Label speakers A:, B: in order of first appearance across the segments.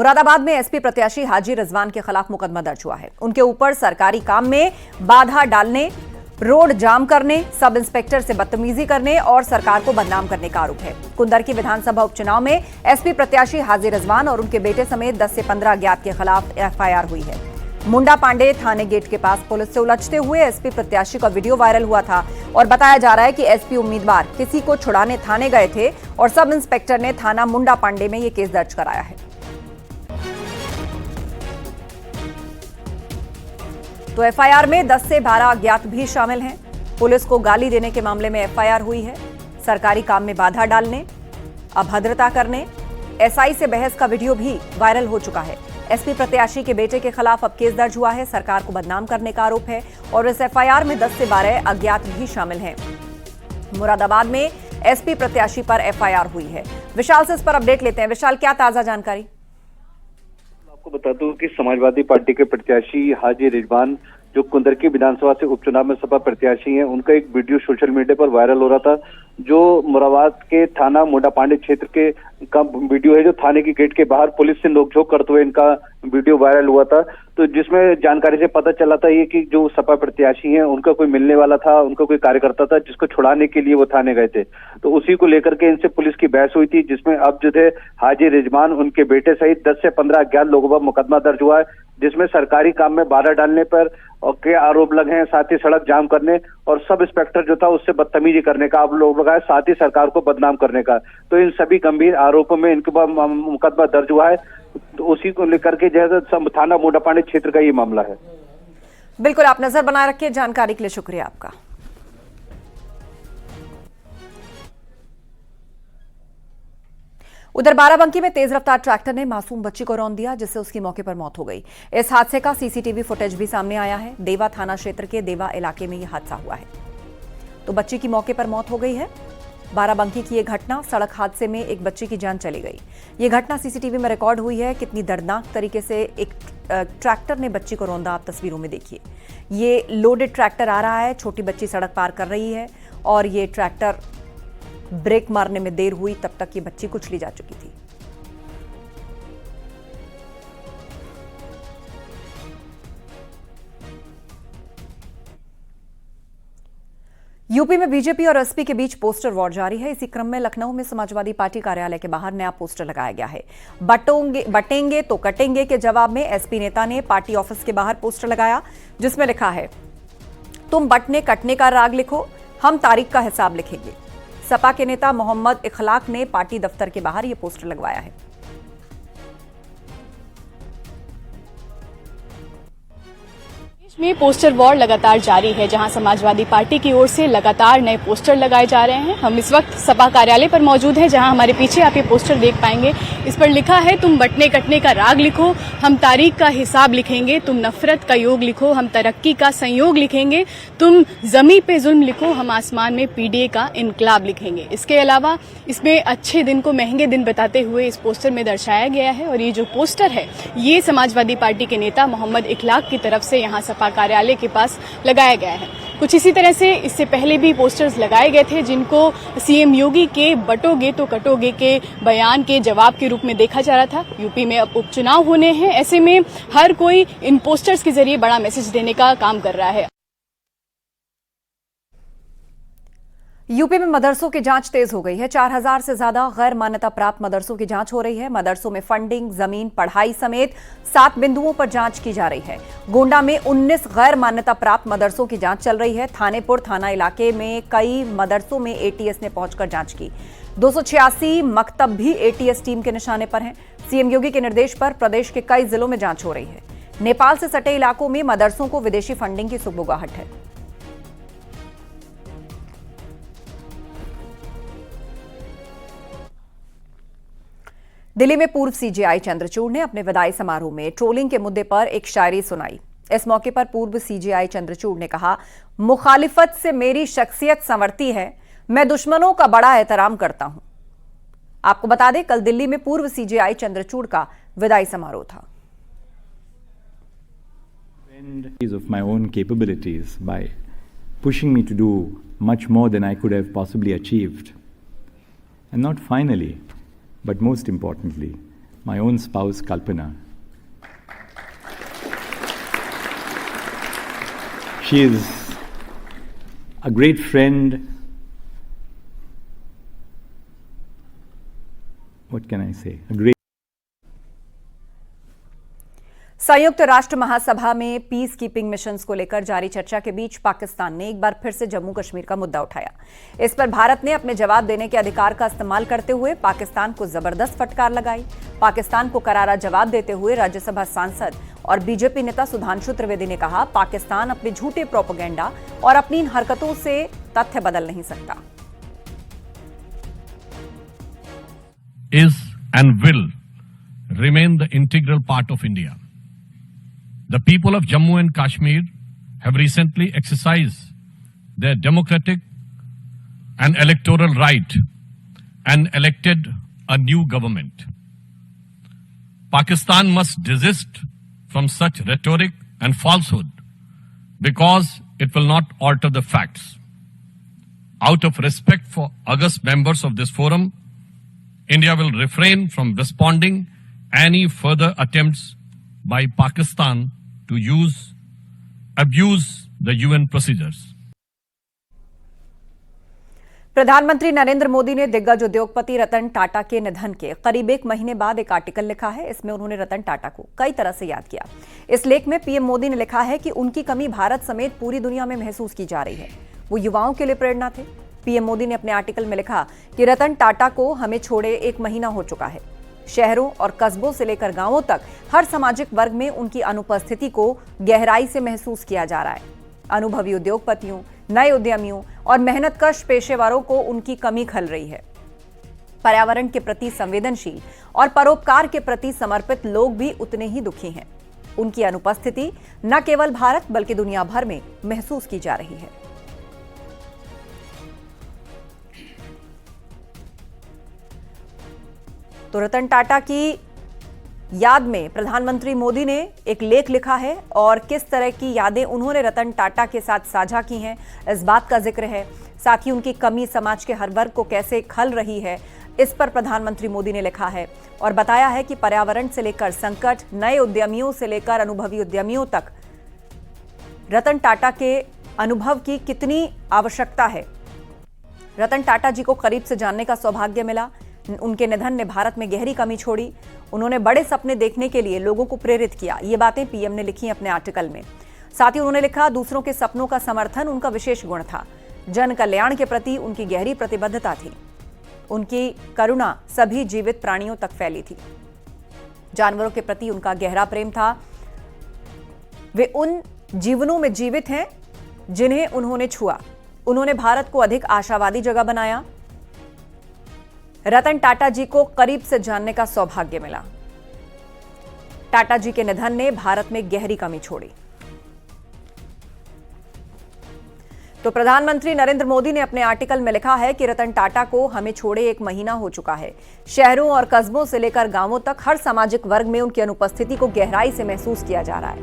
A: मुरादाबाद में एसपी प्रत्याशी हाजी रिजवान के खिलाफ मुकदमा दर्ज हुआ है। उनके ऊपर सरकारी काम में बाधा डालने, रोड जाम करने, सब इंस्पेक्टर से बदतमीजी करने और सरकार को बदनाम करने का आरोप है। कुंदरकी विधानसभा उपचुनाव में एसपी प्रत्याशी हाजी रिजवान और उनके बेटे समेत 10 से 15 अज्ञात के खिलाफ एफआईआर हुई है। मुंडा पांडे थाने गेट के पास पुलिस से उलझते हुए एसपी प्रत्याशी का वीडियो वायरल हुआ था और बताया जा रहा है कि एसपी उम्मीदवार किसी को छुड़ाने थाने गए थे और सब इंस्पेक्टर ने थाना मुंडा पांडे में यह केस दर्ज कराया है। तो एफआईआर में 10 से 12 अज्ञात भी शामिल हैं। पुलिस को गाली देने के मामले में एफआईआर हुई है। सरकारी काम में बाधा डालने, अभद्रता करने, एसआई से बहस का वीडियो भी वायरल हो चुका है। एसपी प्रत्याशी के बेटे के खिलाफ अब केस दर्ज हुआ है। सरकार को बदनाम करने का आरोप है और इस एफआईआर में 10 से 12 अज्ञात भी शामिल हैं। मुरादाबाद में एसपी प्रत्याशी पर एफआईआर हुई है। विशाल से इस पर अपडेट लेते हैं। विशाल, क्या ताजा जानकारी?
B: आपको बता दूं कि समाजवादी पार्टी के प्रत्याशी हाजी रिजवान जो कुंदरकी विधानसभा से उपचुनाव में सपा प्रत्याशी हैं, उनका एक वीडियो सोशल मीडिया पर वायरल हो रहा था, जो मुरादाबाद के थाना मुंडा पांडे क्षेत्र के का वीडियो है, जो थाने की गेट के बाहर पुलिस से नोकझोंक करते हुए इनका वीडियो वायरल हुआ था। तो जिसमें जानकारी से पता चला था ये कि जो सपा प्रत्याशी हैं उनका कोई मिलने वाला था, उनका कोई कार्यकर्ता था जिसको छुड़ाने के लिए वो थाने गए थे। तो उसी को लेकर के इनसे पुलिस की बहस हुई थी, जिसमें अब जो थे हाजी रिजवान, उनके बेटे सहित 10 से 15 अज्ञात लोगों पर मुकदमा दर्ज हुआ है, जिसमें सरकारी काम में बाधा डालने पर के आरोप लगे हैं, साथ ही सड़क जाम करने और सब इंस्पेक्टर जो था उससे बदतमीजी करने का आरोप लगा है, साथ ही सरकार को बदनाम करने का। तो इन सभी गंभीर आरोपों में इनके ऊपर मुकदमा दर्ज हुआ है। तो उसी को लेकर के जैसे थाना मुंडा पांडे क्षेत्र का ये मामला है।
A: बिल्कुल, आप नजर बनाए रखिए। जानकारी के लिए शुक्रिया आपका। उधर बाराबंकी में तेज रफ्तार ट्रैक्टर ने मासूम बच्ची को रौंद दिया, जिससे उसकी मौके पर मौत हो गई। इस हादसे का सीसीटीवी फुटेज भी सामने आया है। देवा थाना क्षेत्र के देवा इलाके में यह हादसा हुआ है। तो बच्ची की मौके पर मौत हो गई है। बाराबंकी की यह घटना, सड़क हादसे में एक बच्ची की जान चली गई। यह घटना सीसीटीवी में रिकॉर्ड हुई है। कितनी दर्दनाक तरीके से एक ट्रैक्टर ने बच्ची को रौंदा, आप तस्वीरों में देखिए। ये लोडेड ट्रैक्टर आ रहा है, छोटी बच्ची सड़क पार कर रही है और ये ट्रैक्टर ब्रेक मारने में देर हुई, तब तक ये बच्ची कुचली जा चुकी थी। यूपी में बीजेपी और एसपी के बीच पोस्टर वॉर जारी है। इसी क्रम में लखनऊ में समाजवादी पार्टी कार्यालय के बाहर नया पोस्टर लगाया गया है। बटेंगे तो कटेंगे के जवाब में एसपी नेता ने पार्टी ऑफिस के बाहर पोस्टर लगाया, जिसमें लिखा है, तुम बटने कटने का राग लिखो, हम तारीख का हिसाब लिखेंगे। सपा के नेता मोहम्मद इखलाक ने पार्टी दफ्तर के बाहर यह पोस्टर लगवाया है।
C: में पोस्टर वॉर लगातार जारी है, जहां समाजवादी पार्टी की ओर से लगातार नए पोस्टर लगाए जा रहे हैं। हम इस वक्त सपा कार्यालय पर मौजूद हैं, जहां हमारे पीछे आप ये पोस्टर देख पाएंगे। इस पर लिखा है, तुम बटने कटने का राग लिखो, हम तारीख का हिसाब लिखेंगे। तुम नफरत का योग लिखो, हम तरक्की का संयोग लिखेंगे। तुम जमी पे जुल्म लिखो, हम आसमान में पीडीए का इनकलाब लिखेंगे। इसके अलावा इसमें अच्छे दिन को महंगे दिन बताते हुए इस पोस्टर में दर्शाया गया है। और ये जो पोस्टर है, ये समाजवादी पार्टी के नेता मोहम्मद इखलाक की तरफ से यहाँ सपा कार्यालय के पास लगाया गया है। कुछ इसी तरह से इससे पहले भी पोस्टर्स लगाए गए थे, जिनको सीएम योगी के बटोगे तो कटोगे के बयान के जवाब के रूप में देखा जा रहा था। यूपी में अब उपचुनाव होने हैं, ऐसे में हर कोई इन पोस्टर्स के जरिए बड़ा मैसेज देने का काम कर रहा है।
A: यूपी में मदरसों की जांच तेज हो गई है। 4000 से ज्यादा गैर मान्यता प्राप्त मदरसों की जांच हो रही है। मदरसों में फंडिंग, जमीन, पढ़ाई समेत 7 बिंदुओं पर जांच की जा रही है। गोंडा में 19 गैर मान्यता प्राप्त मदरसों की जांच चल रही है। थानेपुर थाना इलाके में कई मदरसों में एटीएस ने पहुंचकर जांच की। 286 मकतब भी एटीएस टीम के निशाने पर हैं। सीएम योगी के निर्देश पर प्रदेश के कई जिलों में जांच हो रही है। नेपाल से सटे इलाकों में मदरसों को विदेशी फंडिंग की सुगबुगाहट है। दिल्ली में पूर्व सीजेआई चंद्रचूड़ ने अपने विदाई समारोह में ट्रोलिंग के मुद्दे पर एक शायरी सुनाई। इस मौके पर पूर्व सीजेआई चंद्रचूड़ ने कहा, मुखालिफत से मेरी शख्सियत संवरती है, मैं दुश्मनों का बड़ा एहतराम करता हूं। आपको बता दें, कल दिल्ली में पूर्व सीजेआई चंद्रचूड़ का विदाई समारोह था।
D: of my own capabilities by pushing me to do much more than I could have possibly achieved. And not finally, but most importantly, my own spouse Kalpana. She is a great friend. What can I say? A great
A: संयुक्त राष्ट्र महासभा में peace keeping missions को लेकर जारी चर्चा के बीच पाकिस्तान ने एक बार फिर से जम्मू कश्मीर का मुद्दा उठाया। इस पर भारत ने अपने जवाब देने के अधिकार का इस्तेमाल करते हुए पाकिस्तान को जबरदस्त फटकार लगाई। पाकिस्तान को करारा जवाब देते हुए राज्यसभा सांसद और बीजेपी नेता सुधांशु त्रिवेदी ने कहा, पाकिस्तान अपने झूठे प्रोपेगेंडा और अपनी इन हरकतों से तथ्य बदल नहीं सकता।
E: Is and will remain the integral part of India. The people of Jammu and Kashmir have recently exercised their democratic and electoral right and elected a new government. Pakistan must desist from such rhetoric and falsehood because it will not alter the facts. Out of respect for august members of this forum, India will refrain from responding any further attempts by Pakistan to abuse the UN procedures.
A: प्रधानमंत्री नरेंद्र मोदी ने दिग्गज उद्योगपति रतन टाटा के निधन के करीब एक महीने बाद एक आर्टिकल लिखा है। इसमें उन्होंने रतन टाटा को कई तरह से याद किया। इस लेख में पीएम मोदी ने लिखा है कि उनकी कमी भारत समेत पूरी दुनिया में महसूस की जा रही है। वो युवाओं के लिए प्रेरणा थे। पीएम मोदी ने अपने आर्टिकल में लिखा कि रतन टाटा को हमें छोड़े एक महीना हो चुका है। शहरों और कस्बों से लेकर गांवों तक हर सामाजिक वर्ग में उनकी अनुपस्थिति को गहराई से महसूस किया जा रहा है। अनुभवी उद्योगपतियों, नए उद्यमियों और मेहनतकश पेशेवरों को उनकी कमी खल रही है। पर्यावरण के प्रति संवेदनशील और परोपकार के प्रति समर्पित लोग भी उतने ही दुखी हैं। उनकी अनुपस्थिति न केवल भारत बल्कि दुनिया भर में महसूस की जा रही है। तो रतन टाटा की याद में प्रधानमंत्री मोदी ने एक लेख लिखा है और किस तरह की यादें उन्होंने रतन टाटा के साथ साझा की हैं, इस बात का जिक्र है। साथ ही उनकी कमी समाज के हर वर्ग को कैसे खल रही है, इस पर प्रधानमंत्री मोदी ने लिखा है और बताया है कि पर्यावरण से लेकर संकट, नए उद्यमियों से लेकर अनुभवी उद्यमियों तक रतन टाटा के अनुभव की कितनी आवश्यकता है। रतन टाटा जी को करीब से जानने का सौभाग्य मिला। उनके निधन ने भारत में गहरी कमी छोड़ी। उन्होंने बड़े सपने देखने के लिए लोगों को प्रेरित किया। ये बातें पीएम ने लिखी अपने आर्टिकल में। साथ ही उन्होंने लिखा, दूसरों के सपनों का समर्थन उनका विशेष गुण था। जन कल्याण के प्रति उनकी गहरी प्रतिबद्धता थी। उनकी करुणा सभी जीवित प्राणियों तक फैली थी। जानवरों के प्रति उनका गहरा प्रेम था। वे उन जीवनों में जीवित हैं जिन्हें उन्होंने छुआ। उन्होंने भारत को अधिक आशावादी जगह बनाया। रतन टाटा जी को करीब से जानने का सौभाग्य मिला। टाटा जी के निधन ने भारत में गहरी कमी छोड़ी। तो प्रधानमंत्री नरेंद्र मोदी ने अपने आर्टिकल में लिखा है कि रतन टाटा को हमें छोड़े एक महीना हो चुका है। शहरों और कस्बों से लेकर गांवों तक हर सामाजिक वर्ग में उनकी अनुपस्थिति को गहराई से महसूस किया जा रहा है।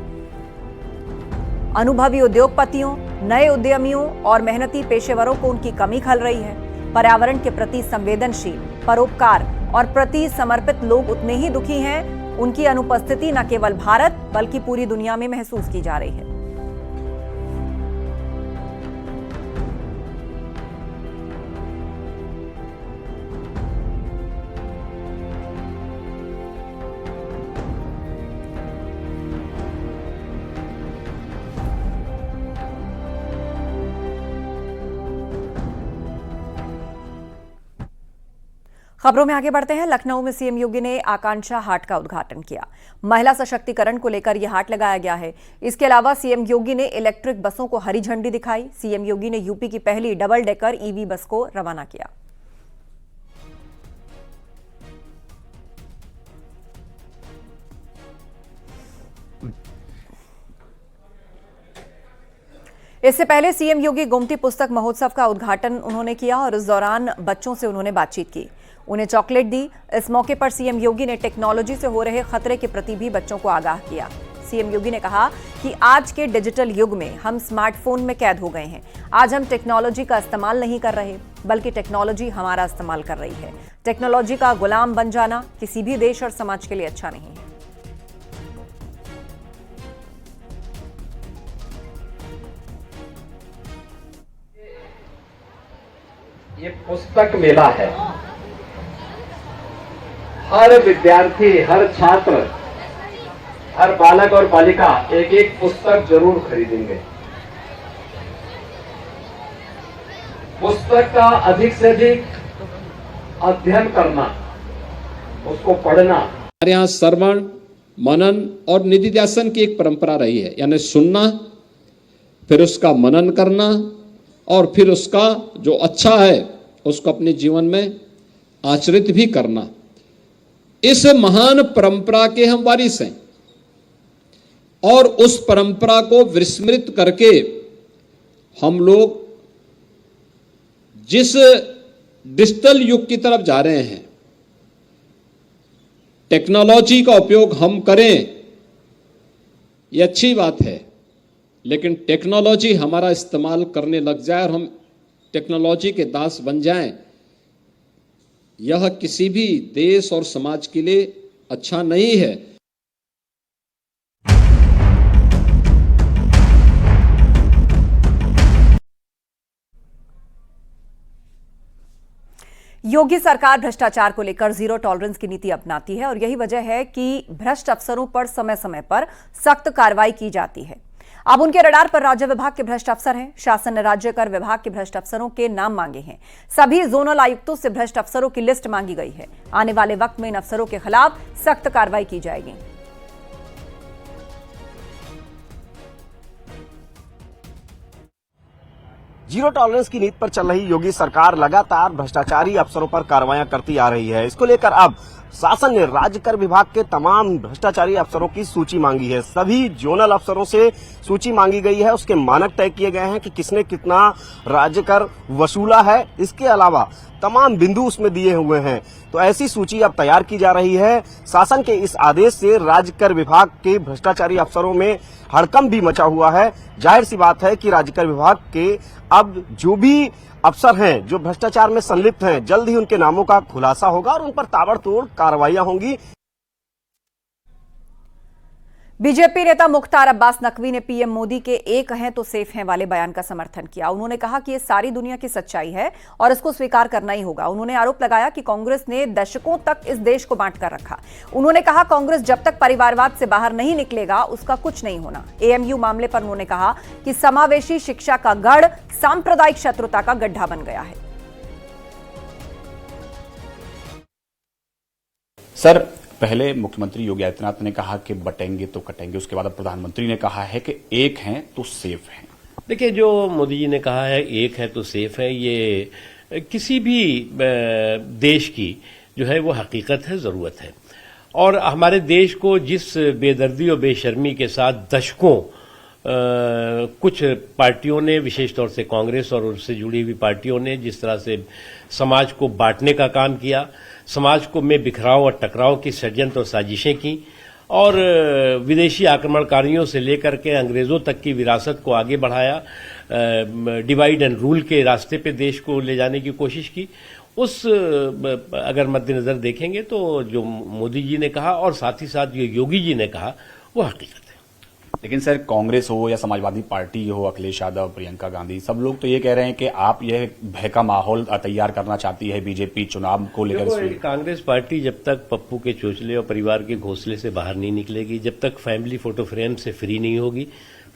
A: अनुभवी उद्योगपतियों, नए उद्यमियों और मेहनती पेशेवरों को उनकी कमी खल रही है। पर्यावरण के प्रति संवेदनशील, परोपकार और प्रति समर्पित लोग उतने ही दुखी हैं। उनकी अनुपस्थिति न केवल भारत बल्कि पूरी दुनिया में महसूस की जा रही है। खबरों में आगे बढ़ते हैं। लखनऊ में सीएम योगी ने आकांक्षा हाट का उद्घाटन किया। महिला सशक्तिकरण को लेकर यह हाट लगाया गया है। इसके अलावा सीएम योगी ने इलेक्ट्रिक बसों को हरी झंडी दिखाई। सीएम योगी ने यूपी की पहली डबल डेकर ईवी बस को रवाना किया। इससे पहले सीएम योगी गोमती पुस्तक महोत्सव का उद्घाटन उन्होंने किया और इस दौरान बच्चों से उन्होंने बातचीत की, उन्हें चॉकलेट दी। इस मौके पर सीएम योगी ने टेक्नोलॉजी से हो रहे खतरे के प्रति भी बच्चों को आगाह किया। सीएम योगी ने कहा कि आज के डिजिटल युग में हम स्मार्टफोन में कैद हो गए हैं। आज हम टेक्नोलॉजी का इस्तेमाल नहीं कर रहे, बल्कि टेक्नोलॉजी हमारा इस्तेमाल कर रही है। टेक्नोलॉजी का गुलाम बन जाना किसी भी देश और समाज के लिए अच्छा नहीं है।
F: ये पुस्तक मेला है। हर विद्यार्थी, हर छात्र, हर बालक और बालिका एक एक पुस्तक जरूर खरीदेंगे। पुस्तक का अधिक से अधिक अध्ययन करना, उसको पढ़ना।
G: हमारे यहाँ श्रवण, मनन और निधिध्यासन की एक परंपरा रही है, यानी सुनना, फिर उसका मनन करना और फिर उसका जो अच्छा है उसको अपने जीवन में आचरित भी करना। इस महान परंपरा के हम वारिस हैं और उस परंपरा को विस्मृत करके हम लोग जिस डिजिटल युग की तरफ जा रहे हैं, टेक्नोलॉजी का उपयोग हम करें, ये अच्छी बात है, लेकिन टेक्नोलॉजी हमारा इस्तेमाल करने लग जाए और हम टेक्नोलॉजी के दास बन जाएं, यह किसी भी देश और समाज के लिए अच्छा नहीं है।
A: योगी सरकार भ्रष्टाचार को लेकर जीरो टॉलरेंस की नीति अपनाती है और यही वजह है कि भ्रष्ट अफसरों पर समय समय पर सख्त कार्रवाई की जाती है। अब उनके रडार पर राज्य विभाग के भ्रष्ट अफसर हैं। शासन ने राज्य कर विभाग के भ्रष्ट अफसरों के नाम मांगे हैं। सभी जोनल आयुक्तों से भ्रष्ट अफसरों की लिस्ट मांगी गई है। आने वाले वक्त में इन अफसरों के खिलाफ सख्त कार्रवाई की जाएगी।
H: जीरो टॉलरेंस की नीति पर चल रही योगी सरकार लगातार भ्रष्टाचारी अफसरों पर कार्रवाइयां करती आ रही है। इसको लेकर अब शासन ने राज्य कर विभाग के तमाम भ्रष्टाचारी अफसरों की सूची मांगी है। सभी जोनल अफसरों से सूची मांगी गई है, उसके मानक तय किए गए हैं कि किसने कितना राज्य कर वसूला है। इसके अलावा तमाम बिंदु उसमें दिए हुए हैं। तो ऐसी सूची अब तैयार की जा रही है। शासन के इस आदेश से राज्य कर विभाग के भ्रष्टाचारी अफसरों में हड़कंप भी मचा हुआ है। जाहिर सी बात है कि राज्य कर विभाग के अब जो भी अफसर हैं जो भ्रष्टाचार में संलिप्त हैं, जल्द ही उनके नामों का खुलासा होगा और उन पर ताबड़तोड़ कार्रवाइयां होंगी।
A: बीजेपी नेता मुख्तार अब्बास नकवी ने पीएम मोदी के एक हैं तो सेफ हैं वाले बयान का समर्थन किया। उन्होंने कहा कि ये सारी दुनिया की सच्चाई है और इसको स्वीकार करना ही होगा। उन्होंने आरोप लगाया कि कांग्रेस ने दशकों तक इस देश को बांट कर रखा। उन्होंने कहा कांग्रेस जब तक परिवारवाद से बाहर नहीं निकलेगा उसका कुछ नहीं होना। एएमयू मामले पर उन्होंने कहा कि समावेशी शिक्षा का गढ़ सांप्रदायिक शत्रुता का गड्ढा बन गया है।
I: सर, पहले मुख्यमंत्री योगी आदित्यनाथ ने कहा कि बटेंगे तो कटेंगे, उसके बाद अब प्रधानमंत्री ने कहा है कि एक हैं तो सेफ हैं।
J: देखिए, जो मोदी जी ने कहा है एक है तो सेफ है, ये किसी भी देश की जो है वो हकीकत है, जरूरत है। और हमारे देश को जिस बेदर्दी और बेशर्मी के साथ दशकों कुछ पार्टियों ने, विशेष तौर से कांग्रेस और उससे जुड़ी हुई पार्टियों ने जिस तरह से समाज को बांटने का काम किया, समाज को में बिखराव और टकराव की षड्यंत्र और साजिशें की और विदेशी आक्रमणकारियों से लेकर के अंग्रेजों तक की विरासत को आगे बढ़ाया, डिवाइड एंड रूल के रास्ते पे देश को ले जाने की कोशिश की। उस अगर मद्देनजर देखेंगे तो जो मोदी जी ने कहा और साथ ही साथ जो योगी जी ने कहा वो हकीकत है।
I: लेकिन सर, कांग्रेस हो या समाजवादी पार्टी हो, अखिलेश यादव, प्रियंका गांधी, सब लोग तो ये कह रहे हैं कि आप यह भय का माहौल तैयार करना चाहती है बीजेपी चुनाव को लेकर।
J: कांग्रेस पार्टी जब तक पप्पू के चोचले और परिवार के घोंसले से बाहर नहीं निकलेगी, जब तक फैमिली फोटो फ्रेम से फ्री नहीं होगी,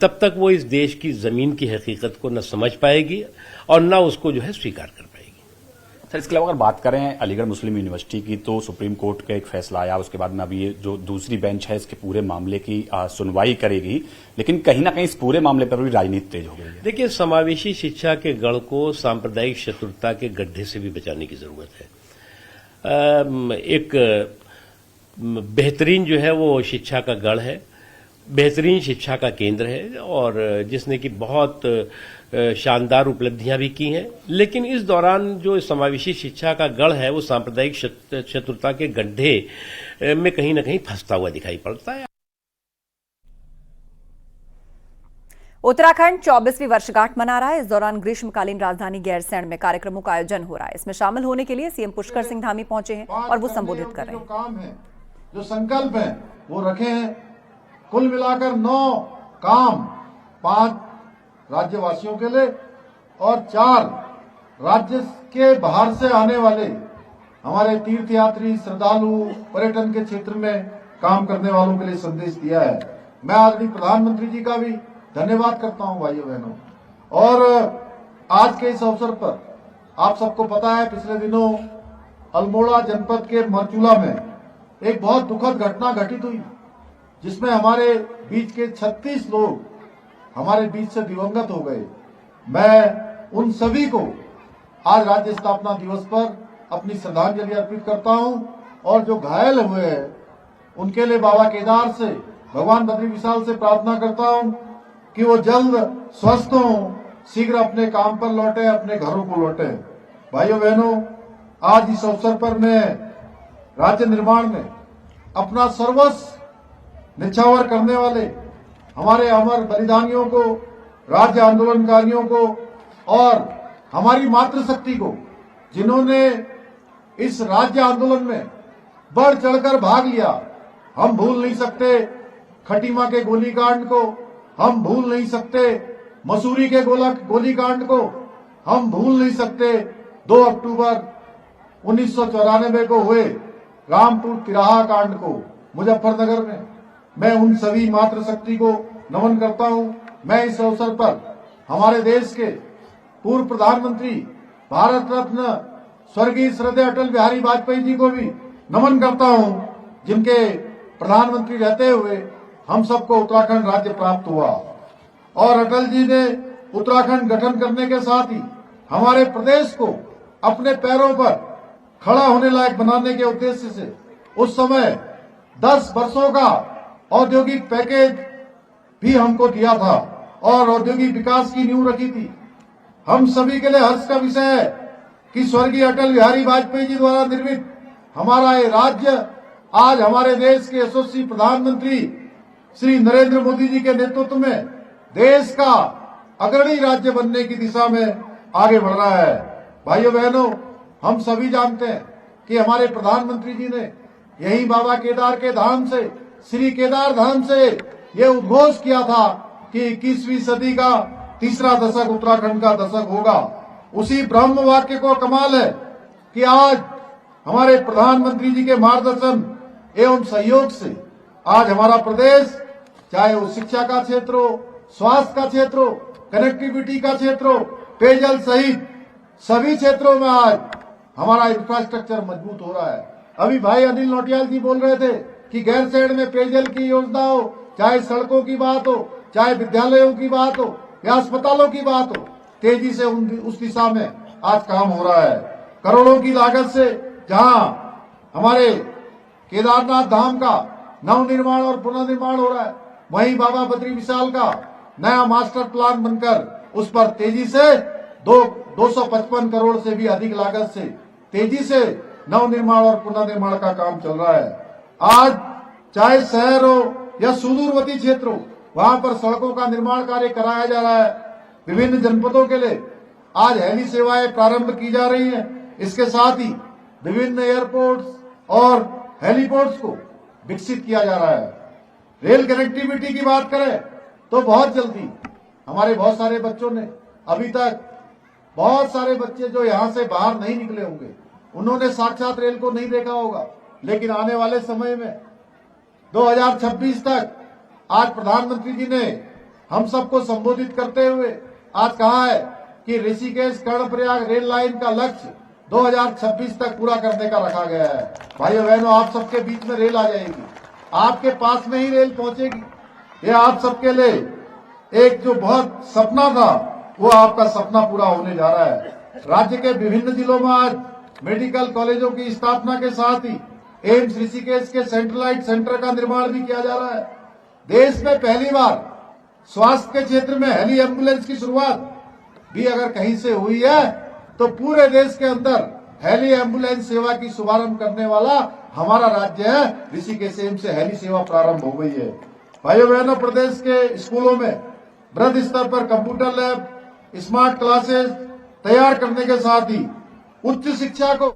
J: तब तक वो इस देश की जमीन की हकीकत को न समझ पाएगी और न उसको जो है स्वीकार कर पाएगी।
I: सर, इसके अलावा अगर बात करें अलीगढ़ मुस्लिम यूनिवर्सिटी की, तो सुप्रीम कोर्ट का एक फैसला आया, उसके बाद में अभी ये जो दूसरी बेंच है इसके पूरे मामले की सुनवाई करेगी, लेकिन कहीं ना कहीं इस पूरे मामले पर भी राजनीति तेज हो गई है।
J: देखिए, समावेशी शिक्षा के गढ़ को सांप्रदायिक शत्रुता के गड्ढे से भी बचाने की जरूरत है। एक बेहतरीन जो है वो शिक्षा का गढ़ है, बेहतरीन शिक्षा का केंद्र है और जिसने कि बहुत शानदार उपलब्धियां भी की हैं, लेकिन इस दौरान जो समावेशी शिक्षा का गढ़ है वो सांप्रदायिक शत्रुता के गड्ढे में कहीं ना कहीं फंसता हुआ दिखाई पड़ता है।
A: उत्तराखंड 24वीं वर्षगांठ मना रहा है। इस दौरान ग्रीष्मकालीन राजधानी गैरसैंण में कार्यक्रमों का आयोजन हो रहा है। इसमें शामिल होने के लिए सीएम पुष्कर सिंह धामी पहुंचे हैं और वो संबोधित कर रहे हैं।
K: जो काम है, जो संकल्प है, वो रखे हैं। कुल मिलाकर 9 काम, 5 राज्यवासियों के लिए और 4 राज्य के बाहर से आने वाले हमारे तीर्थयात्री, श्रद्धालु, पर्यटन के क्षेत्र में काम करने वालों के लिए संदेश दिया है। मैं आदरणीय प्रधानमंत्री जी का भी धन्यवाद करता हूं भाइयों बहनों। और आज के इस अवसर पर आप सबको पता है, पिछले दिनों अल्मोड़ा जनपद के मरचूला में एक बहुत दुखद घटना घटित हुई, जिसमें हमारे बीच के 36 लोग हमारे बीच से दिवंगत हो गए। मैं उन सभी को आज राज्य स्थापना दिवस पर अपनी श्रद्धांजलि अर्पित करता हूं और जो घायल हुए हैं उनके लिए बाबा केदार से, भगवान बद्री विशाल से प्रार्थना करता हूं कि वो जल्द स्वस्थ हों, शीघ्र अपने काम पर लौटे, अपने घरों को लौटे। भाइयों बहनों, आज इस अवसर पर मैं राज्य निर्माण में अपना सर्वस्व निछावर करने वाले हमारे अमर बलिदानियों को, राज्य आंदोलनकारियों को और हमारी मातृशक्ति को, जिन्होंने इस राज्य आंदोलन में बढ़ चढ़कर भाग लिया, हम भूल नहीं सकते खटीमा के गोलीकांड को, हम भूल नहीं सकते मसूरी के गोलीकांड को, हम भूल नहीं सकते 2 अक्टूबर 1994 को हुए रामपुर तिराहा कांड को मुजफ्फरनगर में। मैं उन सभी मातृशक्ति को नमन करता हूं। मैं इस अवसर पर हमारे देश के पूर्व प्रधानमंत्री, भारत रत्न स्वर्गीय श्रद्धेय अटल बिहारी वाजपेयी जी को भी नमन करता हूं, जिनके प्रधानमंत्री रहते हुए हम सबको उत्तराखंड राज्य प्राप्त हुआ। और अटल जी ने उत्तराखंड गठन करने के साथ ही हमारे प्रदेश को अपने पैरों पर खड़ा होने लायक बनाने के उद्देश्य से उस समय 10 वर्षों का औद्योगिक पैकेज भी हमको दिया था और औद्योगिक विकास की नींव रखी थी। हम सभी के लिए हर्ष का विषय है कि स्वर्गीय अटल बिहारी वाजपेयी जी द्वारा निर्मित हमारा ये राज्य आज हमारे देश के यशस्वी प्रधानमंत्री श्री नरेंद्र मोदी जी के नेतृत्व में देश का अग्रणी राज्य बनने की दिशा में आगे बढ़ रहा है। भाइयों बहनों, हम सभी जानते हैं कि हमारे प्रधानमंत्री जी ने यही बाबा केदार के धाम से, श्री केदार धाम से ये उद्घोष किया था कि 21वीं सदी का तीसरा दशक उत्तराखंड का दशक होगा। उसी ब्रह्म वाक्य को कमाल है कि आज हमारे प्रधानमंत्री जी के मार्गदर्शन एवं सहयोग से आज हमारा प्रदेश, चाहे वो शिक्षा का क्षेत्र हो, स्वास्थ्य का क्षेत्र हो, कनेक्टिविटी का क्षेत्र हो, पेयजल सहित सभी क्षेत्रों में आज हमारा इंफ्रास्ट्रक्चर मजबूत हो रहा है। अभी भाई अनिल नौटियाल जी बोल रहे थे कि गैरसैंण में पेयजल की योजना हो, चाहे सड़कों की बात हो, चाहे विद्यालयों की बात हो या अस्पतालों की बात हो, तेजी से उस दिशा में आज काम हो रहा है। करोड़ों की लागत से जहां हमारे केदारनाथ धाम का नवनिर्माण और पुनर्निर्माण हो रहा है, वहीं बाबा बद्री विशाल का नया मास्टर प्लान बनकर उस पर तेजी से 255 करोड़ से भी अधिक लागत से तेजी से नवनिर्माण और पुनर्निर्माण का काम चल रहा है। आज चाहे शहर हो या सुदूरवर्ती क्षेत्र हो, वहां पर सड़कों का निर्माण कार्य कराया जा रहा है। विभिन्न जनपदों के लिए आज हेली सेवाएं प्रारंभ की जा रही हैं। इसके साथ ही विभिन्न एयरपोर्ट्स और हेलीपोर्ट्स को विकसित किया जा रहा है। रेल कनेक्टिविटी की बात करें तो बहुत जल्दी हमारे बहुत सारे बच्चों ने, अभी तक बहुत सारे बच्चे जो यहां से बाहर नहीं निकले होंगे, उन्होंने साक्षात रेल को नहीं देखा होगा, लेकिन आने वाले समय में 2026 तक आज प्रधानमंत्री जी ने हम सबको संबोधित करते हुए आज कहा है कि ऋषिकेश कर्णप्रयाग रेल लाइन का लक्ष्य 2026 तक पूरा करने का रखा गया है। भाइयों बहनों, आप सबके बीच में रेल आ जाएगी, आपके पास में ही रेल पहुंचेगी। ये आप सबके लिए एक जो बहुत सपना था, वो आपका सपना पूरा होने जा रहा है। राज्य के विभिन्न जिलों में आज मेडिकल कॉलेजों की स्थापना के साथ ही एम्स ऋषिकेश के सेंट्रलाइट सेंटर का निर्माण भी किया जा रहा है। देश में पहली बार स्वास्थ्य के क्षेत्र में हेली एम्बुलेंस की शुरुआत भी अगर कहीं से हुई है तो पूरे देश के अंदर हेली एम्बुलेंस सेवा की शुभारंभ करने वाला हमारा राज्य है। ऋषिकेश एम्स से हेली सेवा प्रारंभ हो गई है। भाइयों बहनों, प्रदेश के स्कूलों में वृहद स्तर पर कंप्यूटर लैब, स्मार्ट क्लासेस तैयार करने के साथ ही उच्च शिक्षा को।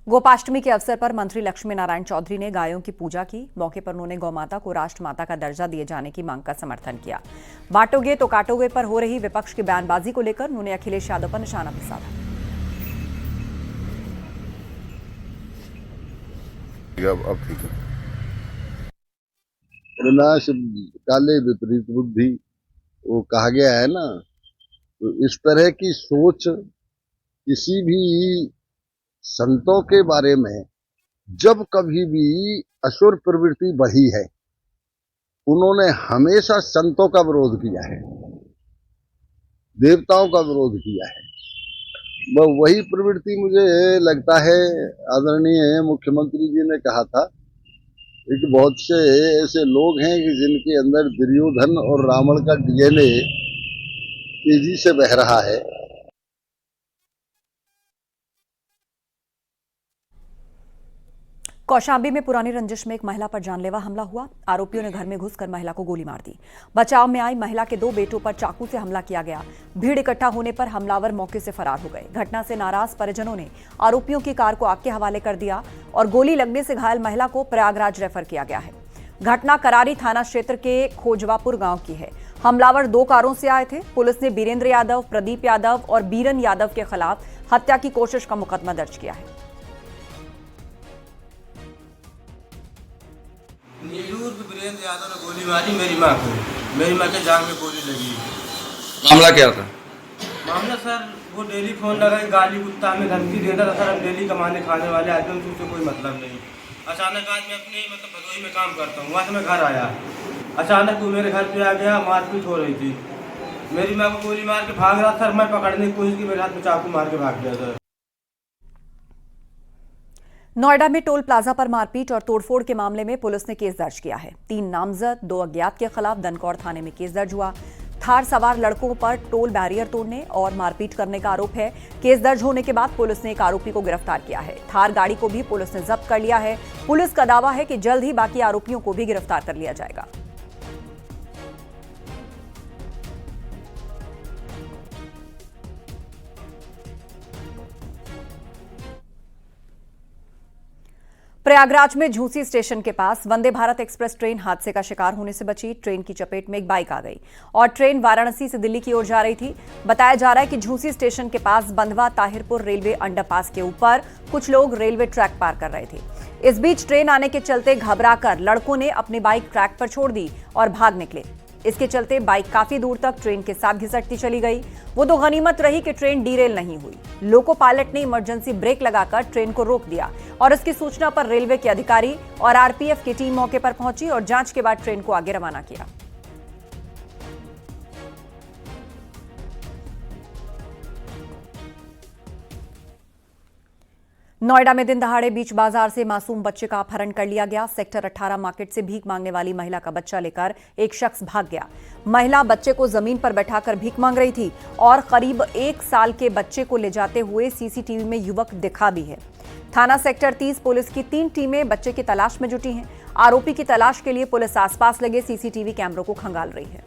A: गोपाष्टमी के अवसर पर मंत्री लक्ष्मी नारायण चौधरी ने गायों की पूजा की। मौके पर उन्होंने गौमाता को राष्ट्रमाता का दर्जा दिए जाने की मांग का समर्थन किया। बांटोगे तो काटोगे पर हो रही विपक्ष की बयानबाजी को लेकर उन्होंने अखिलेश यादव पर निशाना भी साधा।
L: अब ठीक है। विनाश काले विपरीत बुद्धि वो कहा गया है ना, तो इस तरह की सोच किसी भी संतों के बारे में जब कभी भी असुर प्रवृत्ति बढ़ी है, उन्होंने हमेशा संतों का विरोध किया है, देवताओं का विरोध किया है। वही प्रवृत्ति मुझे लगता है आदरणीय मुख्यमंत्री जी ने कहा था कि बहुत से ऐसे लोग हैं कि जिनके अंदर दुर्योधन और रावण का डीएनए तेजी से बह रहा है।
A: कौशाम्बी में पुरानी रंजिश में एक महिला पर जानलेवा हमला हुआ। आरोपियों ने घर में घुसकर महिला को गोली मार दी। बचाव में आई महिला के 2 बेटों पर चाकू से हमला किया गया। भीड़ इकट्ठा होने पर हमलावर मौके से फरार हो गए। घटना से नाराज परिजनों ने आरोपियों की कार को आग के हवाले कर दिया और गोली लगने से घायल महिला को प्रयागराज रेफर किया गया है। घटना करारी थाना क्षेत्र के खोजवापुर गांव की है। हमलावर 2 कारों से आए थे। पुलिस ने बीरेंद्र यादव, प्रदीप यादव और बीरन यादव के खिलाफ हत्या की कोशिश का मुकदमा दर्ज किया है।
M: बीरेंद्र यादव ने गोली मारी मेरी माँ को। मेरी माँ के जांग में गोली लगी।
N: मामला क्या था?
M: मामला सर वो डेली फोन लगाई, गाली कुत्ता में धमकी देता था। सर हम डेली कमाने खाने वाले आदमी, उससे कोई मतलब नहीं। अचानक आज मैं अपने भदोही में काम करता हूँ, वहाँ से मैं घर आया, अचानक वो मेरे घर पे आ गया, मारपीट हो रही थी। मेरी माँ को गोली मार के भाग रहा। सर मैं पकड़ने की कोशिश की, मेरे हाथ में चाकू मार के भाग गया सर।
A: नोएडा में टोल प्लाजा पर मारपीट और तोड़फोड़ के मामले में पुलिस ने केस दर्ज किया है। 3 नामजद 2 अज्ञात के खिलाफ दनकौर थाने में केस दर्ज हुआ। थार सवार लड़कों पर टोल बैरियर तोड़ने और मारपीट करने का आरोप है। केस दर्ज होने के बाद पुलिस ने एक आरोपी को गिरफ्तार किया है। थार गाड़ी को भी पुलिस ने जब्त कर लिया है। पुलिस का दावा है कि जल्द ही बाकी आरोपियों को भी गिरफ्तार कर लिया जाएगा। प्रयागराज में झूसी स्टेशन के पास वंदे भारत एक्सप्रेस ट्रेन हादसे का शिकार होने से बची। ट्रेन की चपेट में एक बाइक आ गई और ट्रेन वाराणसी से दिल्ली की ओर जा रही थी। बताया जा रहा है कि झूसी स्टेशन के पास बंधवा ताहिरपुर रेलवे अंडरपास के ऊपर कुछ लोग रेलवे ट्रैक पार कर रहे थे। इस बीच ट्रेन आने के चलते घबराकर लड़कों ने अपनी बाइक ट्रैक पर छोड़ दी और भाग निकले। इसके चलते बाइक काफी दूर तक ट्रेन के साथ घिसटती चली गई। वो तो गनीमत रही कि ट्रेन डीरेल नहीं हुई। लोको पायलट ने इमरजेंसी ब्रेक लगाकर ट्रेन को रोक दिया और इसकी सूचना पर रेलवे के अधिकारी और आरपीएफ की टीम मौके पर पहुंची और जांच के बाद ट्रेन को आगे रवाना किया। नोएडा में दिन दहाड़े बीच बाजार से मासूम बच्चे का अपहरण कर लिया गया। सेक्टर 18 मार्केट से भीख मांगने वाली महिला का बच्चा लेकर एक शख्स भाग गया। महिला बच्चे को जमीन पर बैठाकर भीख मांग रही थी और करीब 1 साल के बच्चे को ले जाते हुए सीसीटीवी में युवक दिखा भी है। थाना सेक्टर 30 पुलिस की 3 टीमें बच्चे की तलाश में जुटी हैं। आरोपी की तलाश के लिए पुलिस आसपास लगे सीसीटीवी कैमरों को खंगाल रही है।